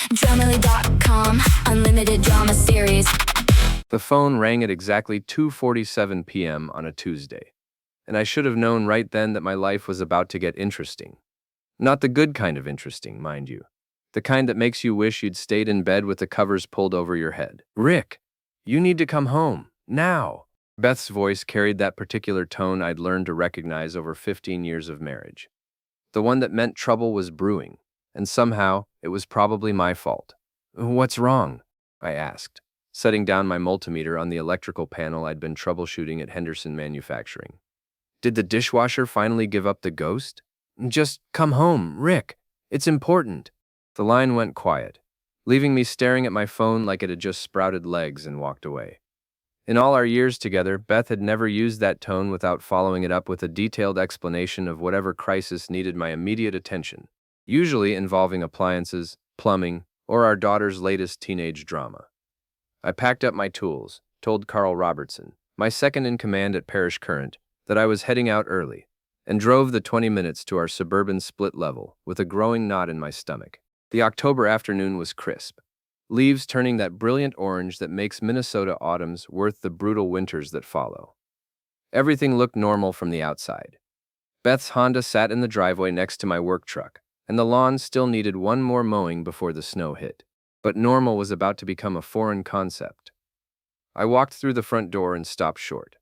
Dramily.com, unlimited drama series. The phone rang at exactly 2:47 p.m. on a Tuesday, and I should have known right then that my life was about to get interesting. Not the good kind of interesting, mind you. The kind that makes you wish you'd stayed in bed with the covers pulled over your head. "Rick, you need to come home, now." Beth's voice carried that particular tone I'd learned to recognize over 15 years of marriage. The one that meant trouble was brewing, and somehow it was probably my fault. "What's wrong?" I asked, setting down my multimeter on the electrical panel I'd been troubleshooting at Henderson Manufacturing. Did the dishwasher finally give up the ghost? "Just come home, Rick. It's important." The line went quiet, leaving me staring at my phone like it had just sprouted legs and walked away. In all our years together, Beth had never used that tone without following it up with a detailed explanation of whatever crisis needed my immediate attention, usually involving appliances, plumbing, or our daughter's latest teenage drama. I packed up my tools, told Carl Robertson, my second in command at Parish Current, that I was heading out early, and drove the 20 minutes to our suburban split level with a growing knot in my stomach. The October afternoon was crisp, leaves turning that brilliant orange that makes Minnesota autumns worth the brutal winters that follow. Everything looked normal from the outside. Beth's Honda sat in the driveway next to my work truck, and the lawn still needed one more mowing before the snow hit. But normal was about to become a foreign concept. I walked through the front door and stopped short.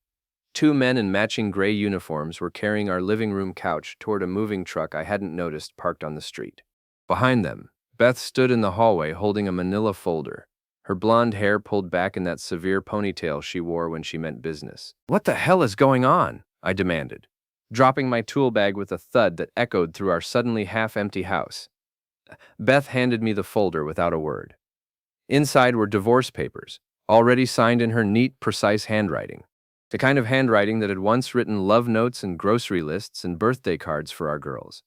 Two men in matching gray uniforms were carrying our living room couch toward a moving truck I hadn't noticed parked on the street. Behind them, Beth stood in the hallway holding a manila folder, her blonde hair pulled back in that severe ponytail she wore when she meant business. "What the hell is going on?" I demanded, dropping my tool bag with a thud that echoed through our suddenly half-empty house. Beth handed me the folder without a word. Inside were divorce papers, already signed in her neat, precise handwriting. The kind of handwriting that had once written love notes and grocery lists and birthday cards for our girls.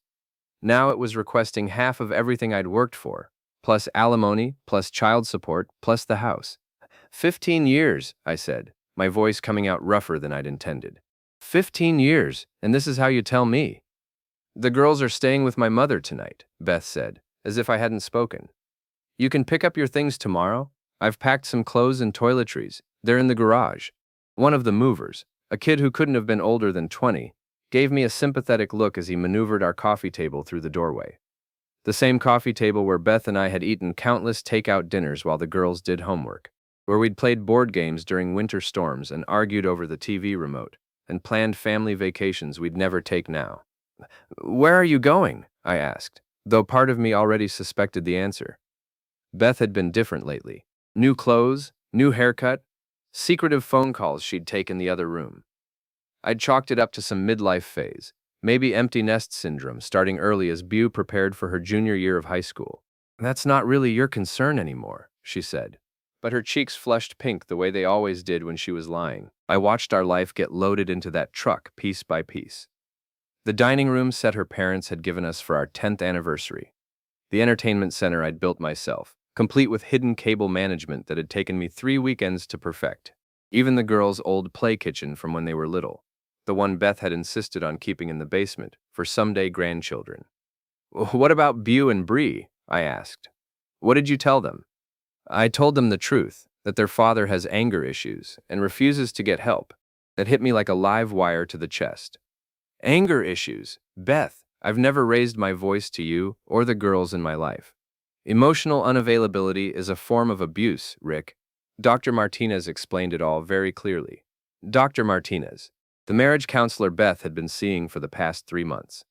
Now it was requesting half of everything I'd worked for, plus alimony, plus child support, plus the house. 15 years, I said, my voice coming out rougher than I'd intended. 15 years, and this is how you tell me? "The girls are staying with my mother tonight," Beth said, as if I hadn't spoken. "You can pick up your things tomorrow. I've packed some clothes and toiletries. They're in the garage." One of the movers, a kid who couldn't have been older than 20, gave me a sympathetic look as he maneuvered our coffee table through the doorway. The same coffee table where Beth and I had eaten countless takeout dinners while the girls did homework, where we'd played board games during winter storms and argued over the TV remote, and planned family vacations we'd never take now. "Where are you going?" I asked, though part of me already suspected the answer. Beth had been different lately. New clothes, new haircut, secretive phone calls she'd take in the other room. I'd chalked it up to some midlife phase, maybe empty nest syndrome starting early as Beau prepared for her junior year of high school. "That's not really your concern anymore," she said. But her cheeks flushed pink the way they always did when she was lying. I watched our life get loaded into that truck piece by piece. The dining room set her parents had given us for our 10th anniversary. The entertainment center I'd built myself, complete with hidden cable management that had taken me 3 weekends to perfect. Even the girls' old play kitchen from when they were little, the one Beth had insisted on keeping in the basement for someday grandchildren. "What about Beau and Bree?" I asked. "What did you tell them?" I told them the truth, that their father has anger issues and refuses to get help. That hit me like a live wire to the chest. "Anger issues? Beth, I've never raised my voice to you or the girls in my life. Emotional unavailability is a form of abuse, Rick." Dr. Martinez explained it all very clearly. Dr. Martinez, the marriage counselor Beth had been seeing for the past 3 months.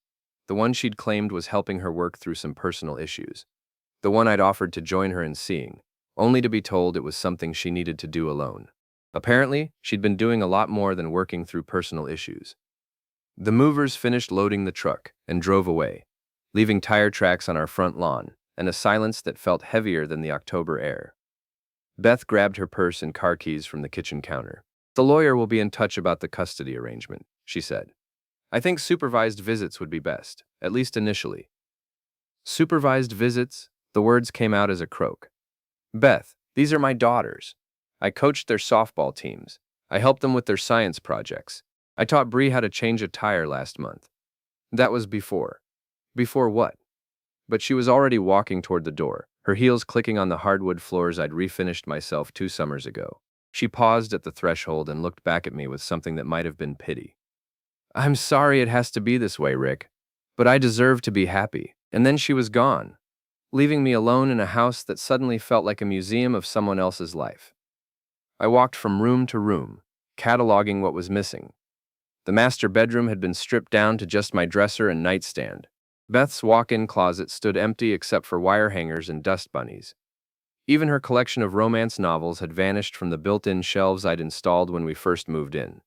The one she'd claimed was helping her work through some personal issues. The one I'd offered to join her in seeing, only to be told it was something she needed to do alone. Apparently, she'd been doing a lot more than working through personal issues. The movers finished loading the truck and drove away, leaving tire tracks on our front lawn and a silence that felt heavier than the October air. Beth grabbed her purse and car keys from the kitchen counter. "The lawyer will be in touch about the custody arrangement," she said. "I think supervised visits would be best, at least initially." Supervised visits? The words came out as a croak. "Beth, these are my daughters. I coached their softball teams. I helped them with their science projects. I taught Bree how to change a tire last month." That was before. Before what? But she was already walking toward the door, her her heels clicking on the hardwood floors I'd refinished myself 2 summers ago. She paused at the threshold and looked back at me with something that might have been pity. "I'm sorry it has to be this way, Rick, but I deserve to be happy." And then she was gone, leaving me alone in a house that suddenly felt like a museum of someone else's life. I walked from room to room, cataloging what was missing. The master bedroom had been stripped down to just my dresser and nightstand. Beth's walk-in closet stood empty except for wire hangers and dust bunnies. Even her collection of romance novels had vanished from the built-in shelves I'd installed when we first moved in.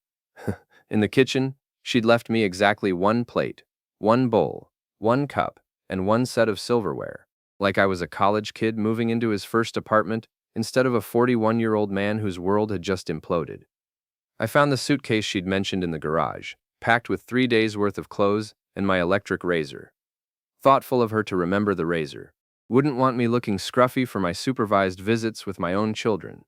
In the kitchen, she'd left me exactly one plate, one bowl, one cup, and one set of silverware, like I was a college kid moving into his first apartment instead of a 41-year-old man whose world had just imploded. I found the suitcase she'd mentioned in the garage, packed with 3 days' worth of clothes and my electric razor. Thoughtful of her to remember the razor. Wouldn't want me looking scruffy for my supervised visits with my own children.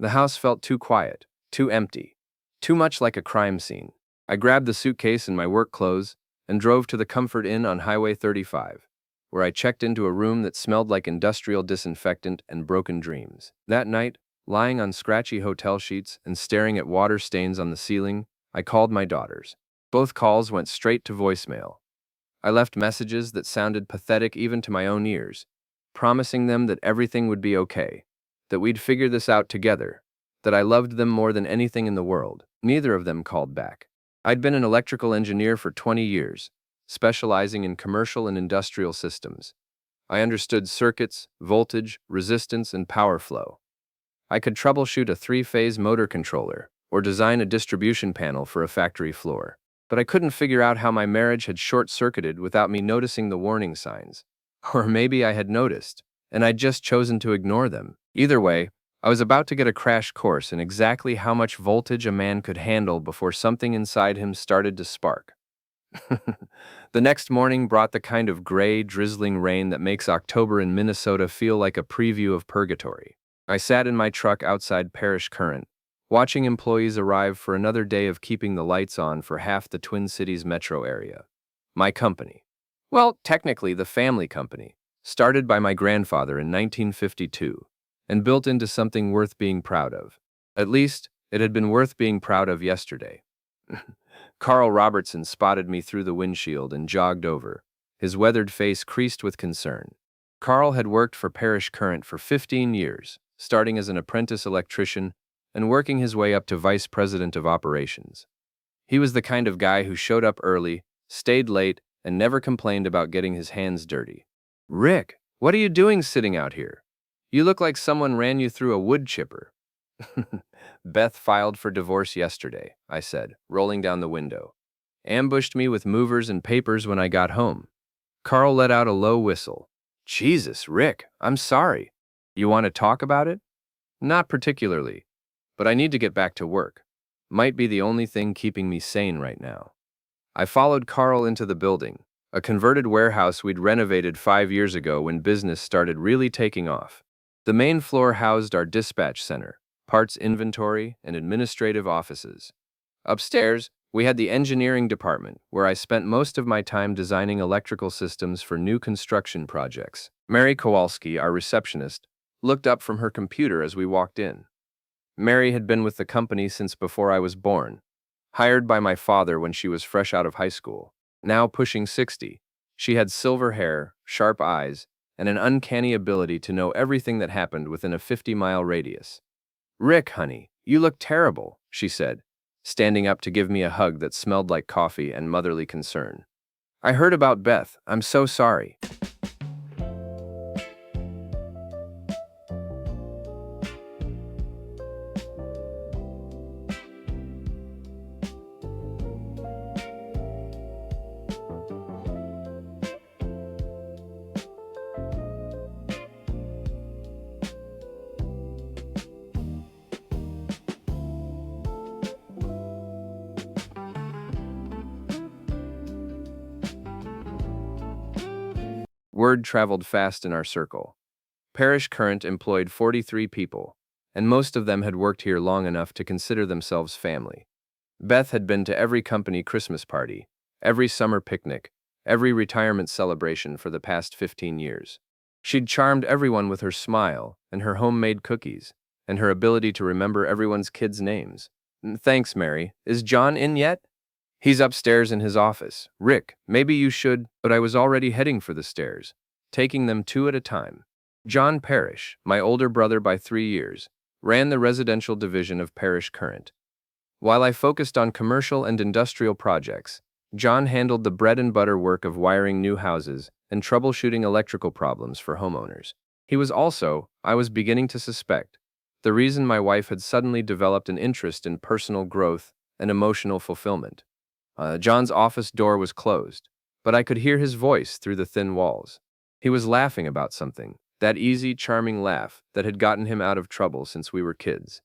The house felt too quiet, too empty, too much like a crime scene. I grabbed the suitcase and my work clothes and drove to the Comfort Inn on Highway 35, where I checked into a room that smelled like industrial disinfectant and broken dreams. That night, lying on scratchy hotel sheets and staring at water stains on the ceiling, I called my daughters. Both calls went straight to voicemail. I left messages that sounded pathetic even to my own ears, promising them that everything would be okay, that we'd figure this out together, that I loved them more than anything in the world. Neither of them called back. I'd been an electrical engineer for 20 years, specializing in commercial and industrial systems. I understood circuits, voltage, resistance, and power flow. I could troubleshoot a 3-phase motor controller or design a distribution panel for a factory floor. But I couldn't figure out how my marriage had short-circuited without me noticing the warning signs. Or maybe I had noticed, and I'd just chosen to ignore them. Either way, I was about to get a crash course in exactly how much voltage a man could handle before something inside him started to spark. The next morning brought the kind of gray, drizzling rain that makes October in Minnesota feel like a preview of purgatory. I sat in my truck outside Parish Current, watching employees arrive for another day of keeping the lights on for half the Twin Cities metro area. My company. Well, technically the family company, started by my grandfather in 1952, and built into something worth being proud of. At least, it had been worth being proud of yesterday. Carl Robertson spotted me through the windshield and jogged over, his weathered face creased with concern. Carl had worked for Parish Current for 15 years, starting as an apprentice electrician and working his way up to vice president of operations. He was the kind of guy who showed up early, stayed late, and never complained about getting his hands dirty. "Rick, what are you doing sitting out here? You look like someone ran you through a wood chipper." "Beth filed for divorce yesterday," I said, rolling down the window. "Ambushed me with movers and papers when I got home." Carl let out a low whistle. "Jesus, Rick, I'm sorry. You want to talk about it?" "Not particularly. But I need to get back to work. Might be the only thing keeping me sane right now." I followed Carl into the building, a converted warehouse we'd renovated 5 years ago when business started really taking off. The main floor housed our dispatch center, parts inventory, and administrative offices. Upstairs, we had the engineering department, where I spent most of my time designing electrical systems for new construction projects. Mary Kowalski, our receptionist, looked up from her computer as we walked in. Mary had been with the company since before I was born, hired by my father when she was fresh out of high school. Now pushing 60, she had silver hair, sharp eyes, and an uncanny ability to know everything that happened within a 50-mile radius. "Rick, honey, you look terrible," she said, standing up to give me a hug that smelled like coffee and motherly concern. "I heard about Beth. I'm so sorry." Word traveled fast in our circle. Parish Current employed 43 people, and most of them had worked here long enough to consider themselves family. Beth had been to every company Christmas party, every summer picnic, every retirement celebration for the past 15 years. She'd charmed everyone with her smile and her homemade cookies, and her ability to remember everyone's kids' names. Thanks, Mary. Is John in yet? He's upstairs in his office. Rick, maybe you should. But I was already heading for the stairs, taking them two at a time. John Parrish, my older brother by 3 years, ran the residential division of Parrish Current. While I focused on commercial and industrial projects, John handled the bread and butter work of wiring new houses and troubleshooting electrical problems for homeowners. He was also, I was beginning to suspect, the reason my wife had suddenly developed an interest in personal growth and emotional fulfillment. John's office door was closed, but I could hear his voice through the thin walls. He was laughing about something, that easy, charming laugh that had gotten him out of trouble since we were kids.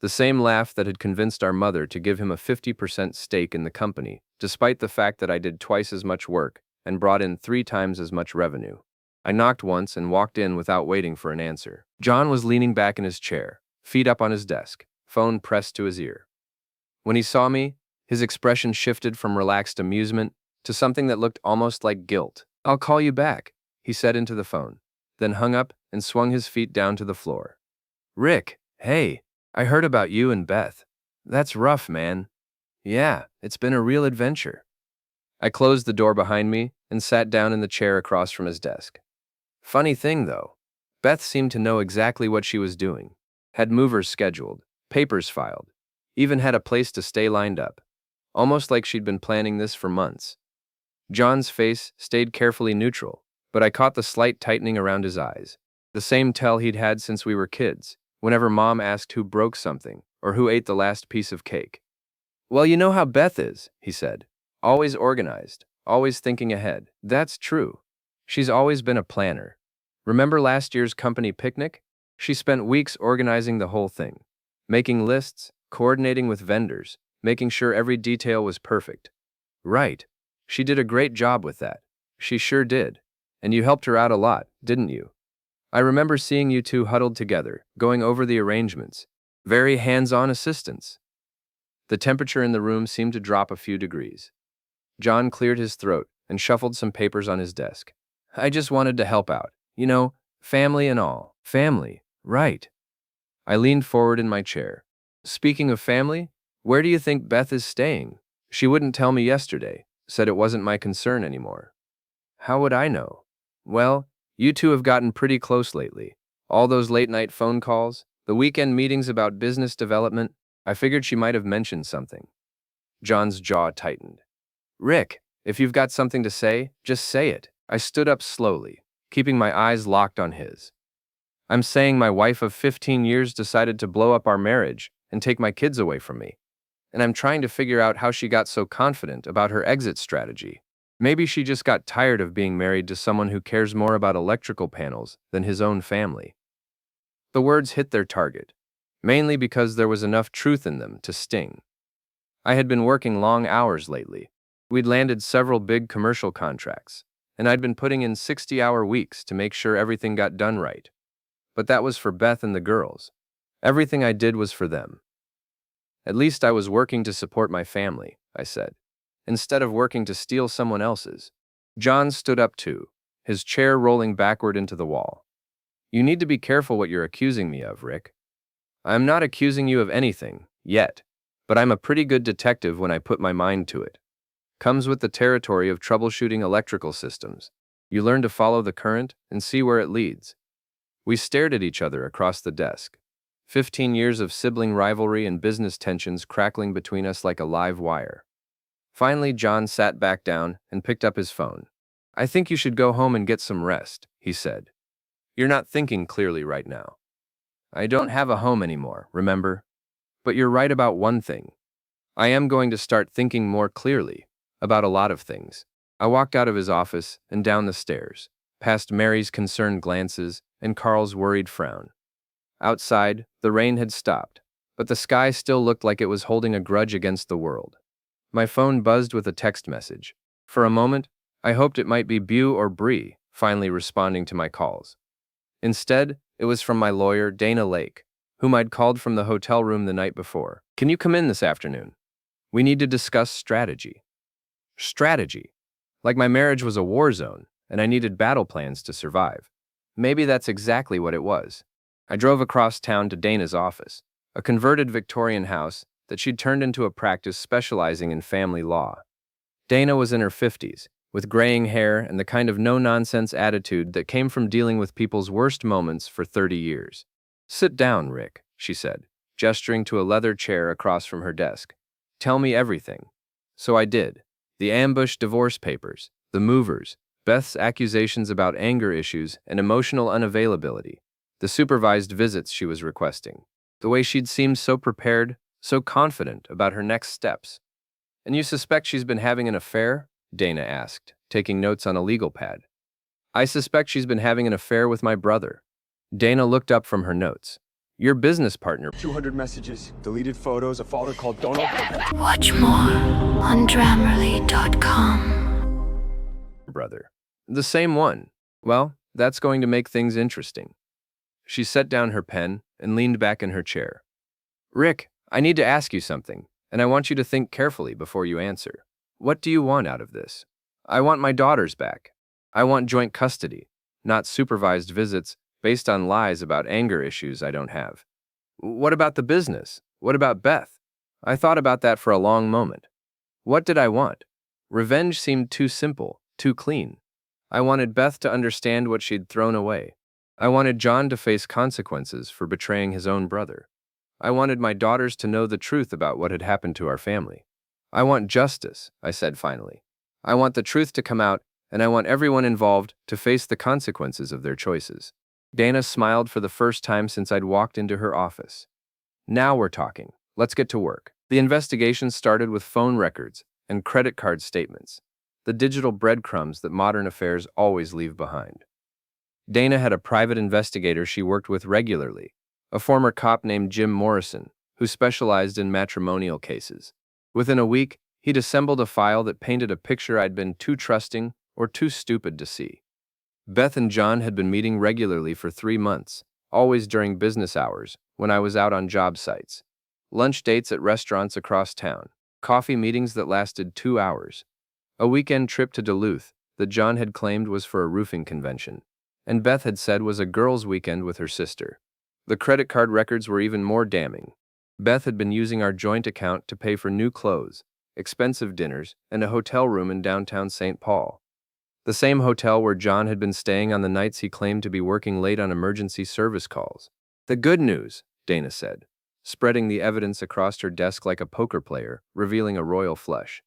The same laugh that had convinced our mother to give him a 50% stake in the company, despite the fact that I did twice as much work and brought in 3 times as much revenue. I knocked once and walked in without waiting for an answer. John was leaning back in his chair, feet up on his desk, phone pressed to his ear. When he saw me, his expression shifted from relaxed amusement to something that looked almost like guilt. "I'll call you back," he said into the phone, then hung up and swung his feet down to the floor. "Rick, hey, I heard about you and Beth. That's rough, man." "Yeah, it's been a real adventure." I closed the door behind me and sat down in the chair across from his desk. Funny thing, though, Beth seemed to know exactly what she was doing. Had movers scheduled, papers filed, even had a place to stay lined up. Almost like she'd been planning this for months. John's face stayed carefully neutral, but I caught the slight tightening around his eyes. The same tell he'd had since we were kids, whenever Mom asked who broke something or who ate the last piece of cake. "Well, you know how Beth is," he said. "Always organized, always thinking ahead." "That's true. She's always been a planner. Remember last year's company picnic? She spent weeks organizing the whole thing, making lists, coordinating with vendors, making sure every detail was perfect." "Right. She did a great job with that." "She sure did. And you helped her out a lot, didn't you? I remember seeing you two huddled together, going over the arrangements. Very hands-on assistance." The temperature in the room seemed to drop a few degrees. John cleared his throat and shuffled some papers on his desk. "I just wanted to help out. You know, family and all." "Family, right." I leaned forward in my chair. "Speaking of family, where do you think Beth is staying? She wouldn't tell me yesterday, said it wasn't my concern anymore." "How would I know?" "Well, you two have gotten pretty close lately. All those late-night phone calls, the weekend meetings about business development. I figured she might have mentioned something." John's jaw tightened. "Rick, if you've got something to say, just say it." I stood up slowly, keeping my eyes locked on his. "I'm saying my wife of 15 years decided to blow up our marriage and take my kids away from me. And I'm trying to figure out how she got so confident about her exit strategy. Maybe she just got tired of being married to someone who cares more about electrical panels than his own family." The words hit their target, mainly because there was enough truth in them to sting. I had been working long hours lately. We'd landed several big commercial contracts, and I'd been putting in 60-hour weeks to make sure everything got done right. But that was for Beth and the girls. Everything I did was for them. "At least I was working to support my family," I said, "instead of working to steal someone else's." John stood up too, his chair rolling backward into the wall. "You need to be careful what you're accusing me of, Rick. I'm not accusing you of anything, yet, but I'm a pretty good detective when I put my mind to it. Comes with the territory of troubleshooting electrical systems. You learn to follow the current and see where it leads." We stared at each other across the desk. 15 years of sibling rivalry and business tensions crackling between us like a live wire. Finally, John sat back down and picked up his phone. "I think you should go home and get some rest," he said. "You're not thinking clearly right now." "I don't have a home anymore, remember? But you're right about one thing. I am going to start thinking more clearly about a lot of things." I walked out of his office and down the stairs, past Mary's concerned glances and Carl's worried frown. Outside, the rain had stopped, but the sky still looked like it was holding a grudge against the world. My phone buzzed with a text message. For a moment, I hoped it might be Beau or Bree finally responding to my calls. Instead, it was from my lawyer, Dana Lake, whom I'd called from the hotel room the night before. "Can you come in this afternoon? We need to discuss strategy." Strategy. Like my marriage was a war zone, and I needed battle plans to survive. Maybe that's exactly what it was. I drove across town to Dana's office, a converted Victorian house that she'd turned into a practice specializing in family law. Dana was in her 50s, with graying hair and the kind of no-nonsense attitude that came from dealing with people's worst moments for 30 years. "Sit down, Rick," she said, gesturing to a leather chair across from her desk. "Tell me everything." So I did. The ambushed divorce papers, the movers, Beth's accusations about anger issues and emotional unavailability, the supervised visits she was requesting, the way she'd seemed so prepared, so confident about her next steps. "And you suspect she's been having an affair?" Dana asked, taking notes on a legal pad. "I suspect she's been having an affair with my brother." Dana looked up from her notes. "Your business partner, 200 messages, deleted photos, a folder called Don't Open. Watch more on Grammarly.com. brother." "The same one." "Well, that's going to make things interesting." She set down her pen and leaned back in her chair. "Rick, I need to ask you something, and I want you to think carefully before you answer. What do you want out of this?" "I want my daughters back. I want joint custody, not supervised visits based on lies about anger issues I don't have." "What about the business? What about Beth?" I thought about that for a long moment. What did I want? Revenge seemed too simple, too clean. I wanted Beth to understand what she'd thrown away. I wanted John to face consequences for betraying his own brother. I wanted my daughters to know the truth about what had happened to our family. "I want justice," I said finally. "I want the truth to come out, and I want everyone involved to face the consequences of their choices." Dana smiled for the first time since I'd walked into her office. "Now we're talking. Let's get to work." The investigation started with phone records and credit card statements, the digital breadcrumbs that modern affairs always leave behind. Dana had a private investigator she worked with regularly, a former cop named Jim Morrison, who specialized in matrimonial cases. Within a week, he'd assembled a file that painted a picture I'd been too trusting or too stupid to see. Beth and John had been meeting regularly for 3 months, always during business hours, when I was out on job sites. Lunch dates at restaurants across town, coffee meetings that lasted 2 hours. A weekend trip to Duluth that John had claimed was for a roofing convention, and Beth had said was a girls' weekend with her sister. The credit card records were even more damning. Beth had been using our joint account to pay for new clothes, expensive dinners, and a hotel room in downtown St. Paul. The same hotel where John had been staying on the nights he claimed to be working late on emergency service calls. "The good news," Dana said, spreading the evidence across her desk like a poker player, revealing a royal flush,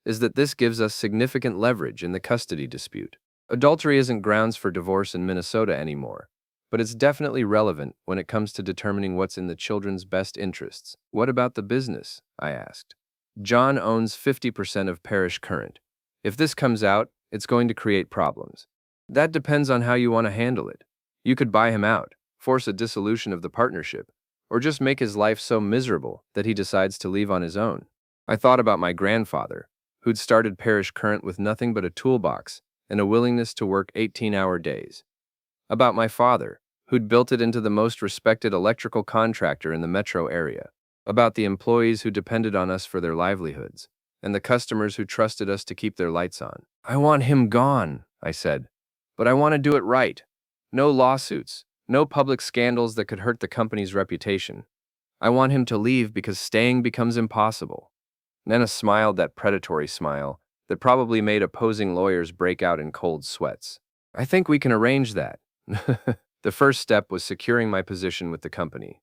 "is that this gives us significant leverage in the custody dispute. Adultery isn't grounds for divorce in Minnesota anymore, but it's definitely relevant when it comes to determining what's in the children's best interests." "What about the business?" I asked. "John owns 50% of Parish Current. If this comes out, it's going to create problems." "That depends on how you want to handle it. You could buy him out, force a dissolution of the partnership, or just make his life so miserable that he decides to leave on his own." I thought about my grandfather, who'd started Parish Current with nothing but a toolbox and a willingness to work 18-hour days. About my father, who'd built it into the most respected electrical contractor in the metro area. About the employees who depended on us for their livelihoods, and the customers who trusted us to keep their lights on. "I want him gone," I said, "but I want to do it right. No lawsuits, no public scandals that could hurt the company's reputation. I want him to leave because staying becomes impossible." Nana smiled that predatory smile that probably made opposing lawyers break out in cold sweats. "I think we can arrange that." The first step was securing my position with the company.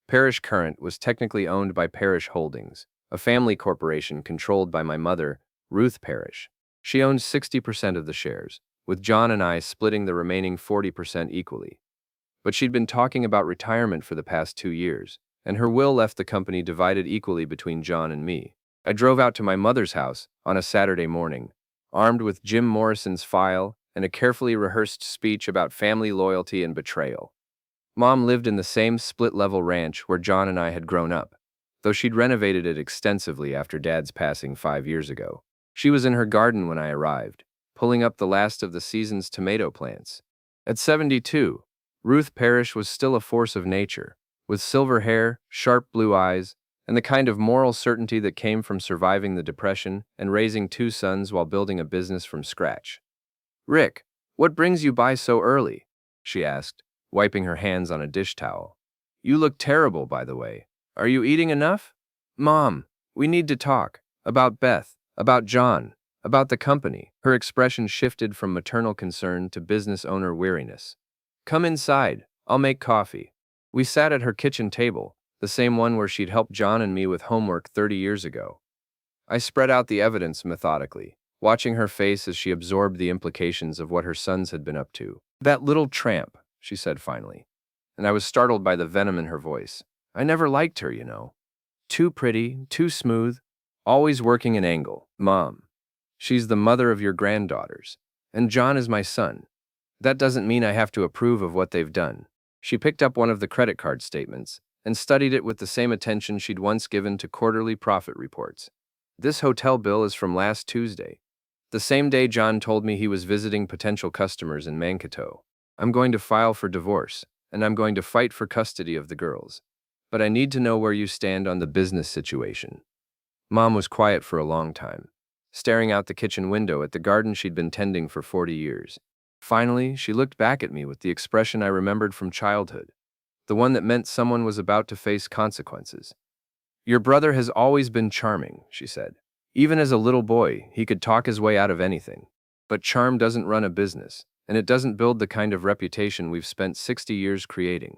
Parish Current was technically owned by Parish Holdings, a family corporation controlled by my mother, Ruth Parish. She owned 60% of the shares, with John and I splitting the remaining 40% equally. But she'd been talking about retirement for the past 2 years, and her will left the company divided equally between John and me. I drove out to my mother's house on a Saturday morning, armed with Jim Morrison's file and a carefully rehearsed speech about family loyalty and betrayal. Mom lived in the same split-level ranch where John and I had grown up, though she'd renovated it extensively after Dad's passing 5 years ago. She was in her garden when I arrived, pulling up the last of the season's tomato plants. At 72, Ruth Parish was still a force of nature, with silver hair, sharp blue eyes, and the kind of moral certainty that came from surviving the Depression and raising 2 sons while building a business from scratch. "Rick, what brings you by so early?" she asked, wiping her hands on a dish towel. You look terrible, by the way. Are you eating enough? Mom, we need to talk. About Beth, about John, about the company. Her expression shifted from maternal concern to business owner weariness. Come inside. I'll make coffee. We sat at her kitchen table, the same one where she'd helped John and me with homework 30 years ago. I spread out the evidence methodically, watching her face as she absorbed the implications of what her sons had been up to. That little tramp, she said finally, and I was startled by the venom in her voice. I never liked her, you know. Too pretty, too smooth, always working an angle. Mom, she's the mother of your granddaughters, and John is my son. That doesn't mean I have to approve of what they've done. She picked up one of the credit card statements and studied it with the same attention she'd once given to quarterly profit reports. This hotel bill is from last Tuesday, the same day John told me he was visiting potential customers in Mankato. I'm going to file for divorce, and I'm going to fight for custody of the girls. But I need to know where you stand on the business situation. Mom was quiet for a long time, staring out the kitchen window at the garden she'd been tending for 40 years. Finally, she looked back at me with the expression I remembered from childhood, the one that meant someone was about to face consequences. Your brother has always been charming, she said. Even as a little boy, he could talk his way out of anything. But charm doesn't run a business, and it doesn't build the kind of reputation we've spent 60 years creating.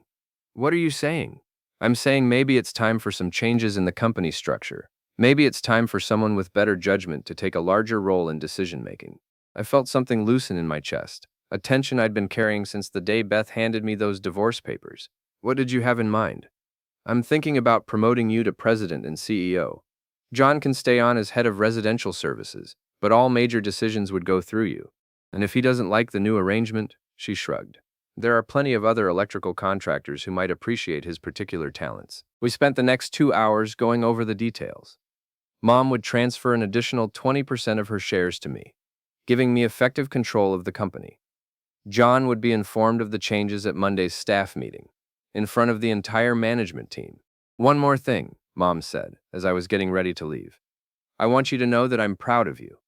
What are you saying? I'm saying maybe it's time for some changes in the company structure. Maybe it's time for someone with better judgment to take a larger role in decision-making. I felt something loosen in my chest, a tension I'd been carrying since the day Beth handed me those divorce papers. What did you have in mind? I'm thinking about promoting you to president and CEO. John can stay on as head of residential services, but all major decisions would go through you. And if he doesn't like the new arrangement, she shrugged. There are plenty of other electrical contractors who might appreciate his particular talents. We spent the next 2 hours going over the details. Mom would transfer an additional 20% of her shares to me, giving me effective control of the company. John would be informed of the changes at Monday's staff meeting, in front of the entire management team. One more thing, Mom said, as I was getting ready to leave. I want you to know that I'm proud of you.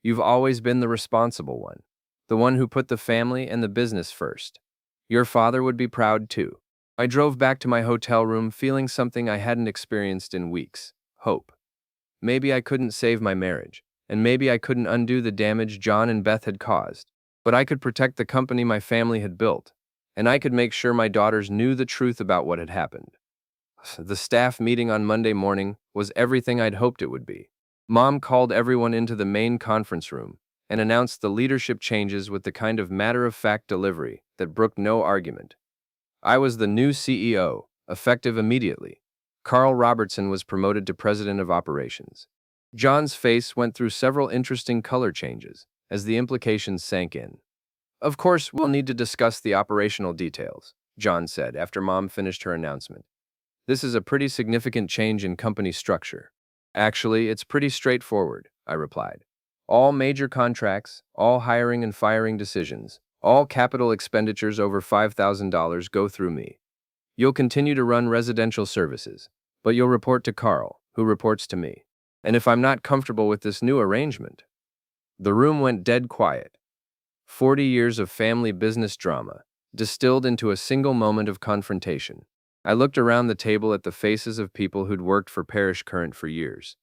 You've always been the responsible one, the one who put the family and the business first. Your father would be proud too. I drove back to my hotel room feeling something I hadn't experienced in weeks: hope. Maybe I couldn't save my marriage, and maybe I couldn't undo the damage John and Beth had caused, but I could protect the company my family had built, and I could make sure my daughters knew the truth about what had happened. The staff meeting on Monday morning was everything I'd hoped it would be. Mom called everyone into the main conference room and announced the leadership changes with the kind of matter-of-fact delivery that brooked no argument. I was the new CEO, effective immediately. Carl Robertson was promoted to president of operations. John's face went through several interesting color changes as the implications sank in. Of course, we'll need to discuss the operational details, John said after Mom finished her announcement. This is a pretty significant change in company structure. Actually, it's pretty straightforward, I replied. All major contracts, all hiring and firing decisions, all capital expenditures over $5,000 go through me. You'll continue to run residential services, but you'll report to Carl, who reports to me. And if I'm not comfortable with this new arrangement... The room went dead quiet. 40 years of family business drama, distilled into a single moment of confrontation. I looked around the table at the faces of people who'd worked for Parish Current for years,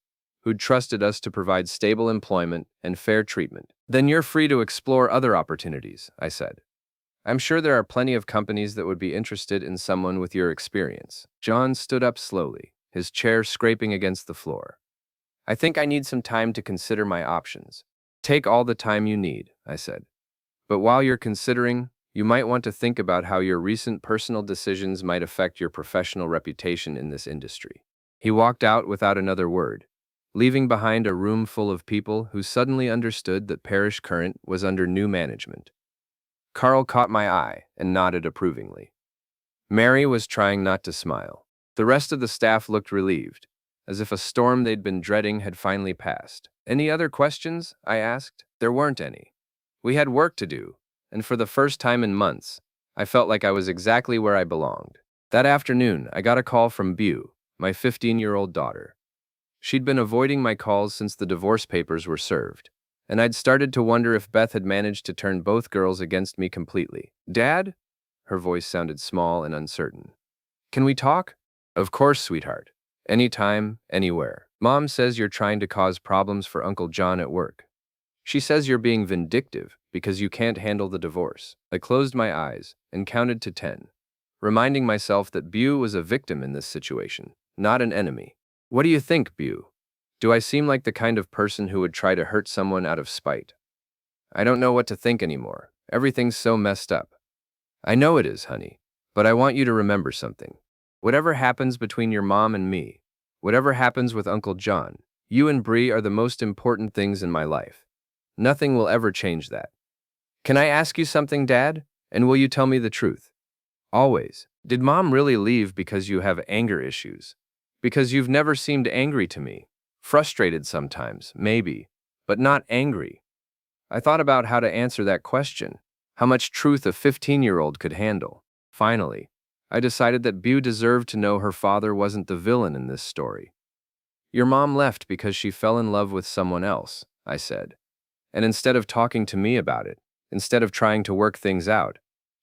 who'd trusted us to provide stable employment and fair treatment. Then you're free to explore other opportunities, I said. I'm sure there are plenty of companies that would be interested in someone with your experience. John stood up slowly, his chair scraping against the floor. I think I need some time to consider my options. Take all the time you need, I said. But while you're considering, you might want to think about how your recent personal decisions might affect your professional reputation in this industry. He walked out without another word, leaving behind a room full of people who suddenly understood that Parish Current was under new management. Carl caught my eye and nodded approvingly. Mary was trying not to smile. The rest of the staff looked relieved, as if a storm they'd been dreading had finally passed. Any other questions? I asked. There weren't any. We had work to do, and for the first time in months, I felt like I was exactly where I belonged. That afternoon, I got a call from Beau, my 15-year-old daughter. She'd been avoiding my calls since the divorce papers were served, and I'd started to wonder if Beth had managed to turn both girls against me completely. Dad? Her voice sounded small and uncertain. Can we talk? Of course, sweetheart. Anytime, anywhere. Mom says you're trying to cause problems for Uncle John at work. She says you're being vindictive because you can't handle the divorce. I closed my eyes and counted to 10, reminding myself that Beau was a victim in this situation, not an enemy. What do you think, Beau? Do I seem like the kind of person who would try to hurt someone out of spite? I don't know what to think anymore. Everything's so messed up. I know it is, honey, but I want you to remember something. Whatever happens between your mom and me, whatever happens with Uncle John, you and Bree are the most important things in my life. Nothing will ever change that. Can I ask you something, Dad? And will you tell me the truth? Always. Did Mom really leave because you have anger issues? Because you've never seemed angry to me. Frustrated sometimes, maybe, but not angry. I thought about how to answer that question, how much truth a 15-year-old could handle. Finally, I decided that Beau deserved to know her father wasn't the villain in this story. Your mom left because she fell in love with someone else, I said. And instead of talking to me about it, instead of trying to work things out,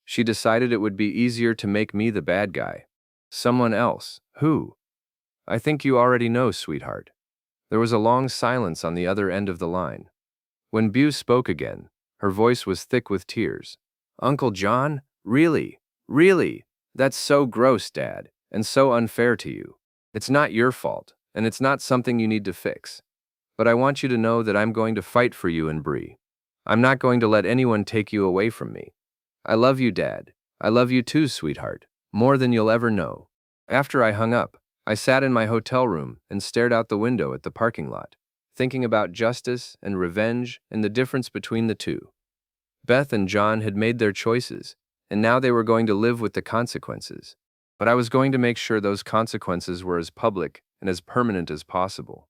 she decided it would be easier to make me the bad guy. Someone else. Who? I think you already know, sweetheart. There was a long silence on the other end of the line. When Beau spoke again, her voice was thick with tears. Uncle John? Really? Really? That's so gross, Dad, and so unfair to you. It's not your fault, and it's not something you need to fix. But I want you to know that I'm going to fight for you and Bree. I'm not going to let anyone take you away from me. I love you, Dad. I love you too, sweetheart, more than you'll ever know. After I hung up, I sat in my hotel room and stared out the window at the parking lot, thinking about justice and revenge and the difference between the two. Beth and John had made their choices, and now they were going to live with the consequences. But I was going to make sure those consequences were as public and as permanent as possible.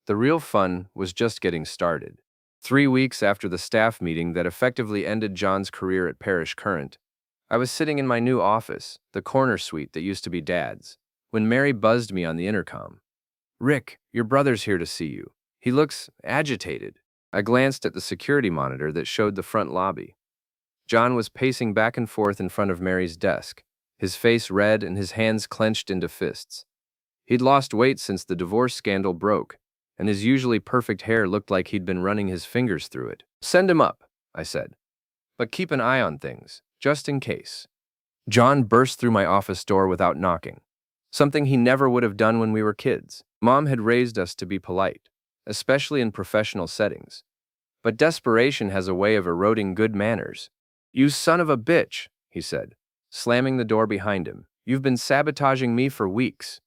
The real fun was just getting started. 3 weeks after the staff meeting that effectively ended John's career at Parish Current, I was sitting in my new office, the corner suite that used to be Dad's, when Mary buzzed me on the intercom. Rick, your brother's here to see you. He looks agitated. I glanced at the security monitor that showed the front lobby. John was pacing back and forth in front of Mary's desk, his face red and his hands clenched into fists. He'd lost weight since the divorce scandal broke, and his usually perfect hair looked like he'd been running his fingers through it. Send him up, I said. But keep an eye on things, just in case. John burst through my office door without knocking, something he never would have done when we were kids. Mom had raised us to be polite, especially in professional settings. But desperation has a way of eroding good manners. You son of a bitch, he said, slamming the door behind him. You've been sabotaging me for weeks.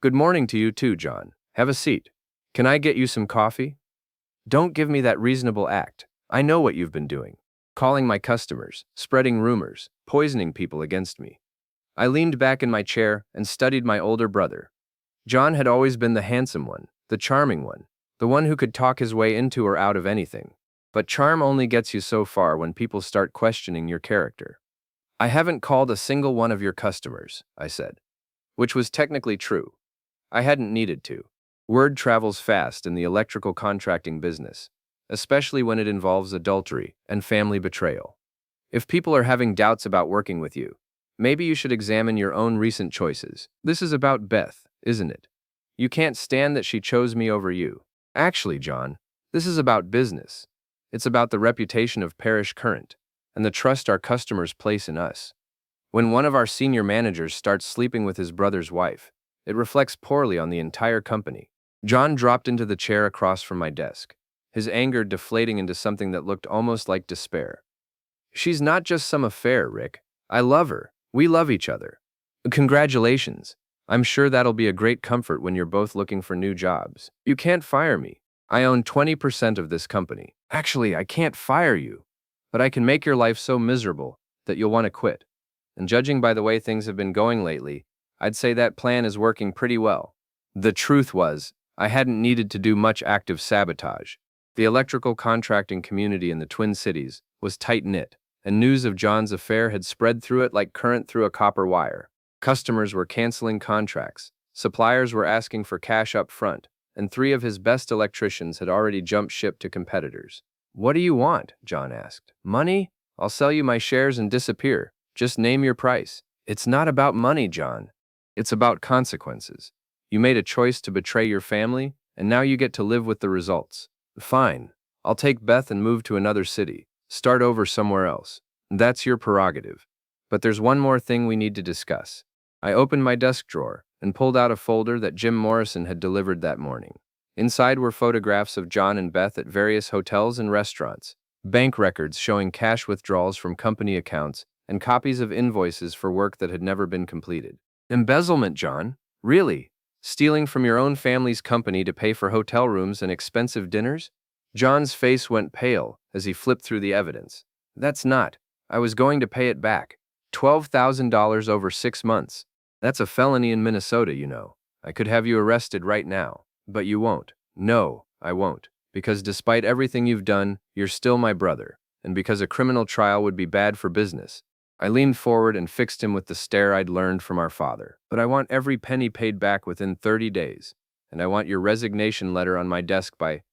Good morning to you too, John. Have a seat. Can I get you some coffee? Don't give me that reasonable act. I know what you've been doing. Calling my customers, spreading rumors, poisoning people against me. I leaned back in my chair and studied my older brother. John had always been the handsome one, the charming one, the one who could talk his way into or out of anything. But charm only gets you so far when people start questioning your character. I haven't called a single one of your customers, I said. Which was technically true. I hadn't needed to. Word travels fast in the electrical contracting business, especially when it involves adultery and family betrayal. If people are having doubts about working with you, maybe you should examine your own recent choices. This is about Beth, isn't it? You can't stand that she chose me over you. Actually, John, this is about business. It's about the reputation of Parish Current and the trust our customers place in us. When one of our senior managers starts sleeping with his brother's wife, it reflects poorly on the entire company. John dropped into the chair across from my desk, his anger deflating into something that looked almost like despair. She's not just some affair, Rick. I love her. We love each other. Congratulations. I'm sure that'll be a great comfort when you're both looking for new jobs. You can't fire me. I own 20% of this company. Actually, I can't fire you, but I can make your life so miserable that you'll want to quit. And judging by the way things have been going lately, I'd say that plan is working pretty well. The truth was, I hadn't needed to do much active sabotage. The electrical contracting community in the Twin Cities was tight-knit, and news of John's affair had spread through it like current through a copper wire. Customers were canceling contracts, suppliers were asking for cash up front, and 3 of his best electricians had already jumped ship to competitors. What do you want? John asked. Money? I'll sell you my shares and disappear. Just name your price. It's not about money, John. It's about consequences. You made a choice to betray your family, and now you get to live with the results. Fine. I'll take Beth and move to another city. Start over somewhere else. That's your prerogative. But there's one more thing we need to discuss. I opened my desk drawer and pulled out a folder that Jim Morrison had delivered that morning. Inside were photographs of John and Beth at various hotels and restaurants, bank records showing cash withdrawals from company accounts, and copies of invoices for work that had never been completed. Embezzlement, John? Really? Stealing from your own family's company to pay for hotel rooms and expensive dinners? John's face went pale as he flipped through the evidence. That's not. I was going to pay it back. $12,000 over 6 months. That's a felony in Minnesota, you know. I could have you arrested right now, but you won't. No, I won't. Because despite everything you've done, you're still my brother, and because a criminal trial would be bad for business. I leaned forward and fixed him with the stare I'd learned from our father. But I want every penny paid back within 30 days, and I want your resignation letter on my desk by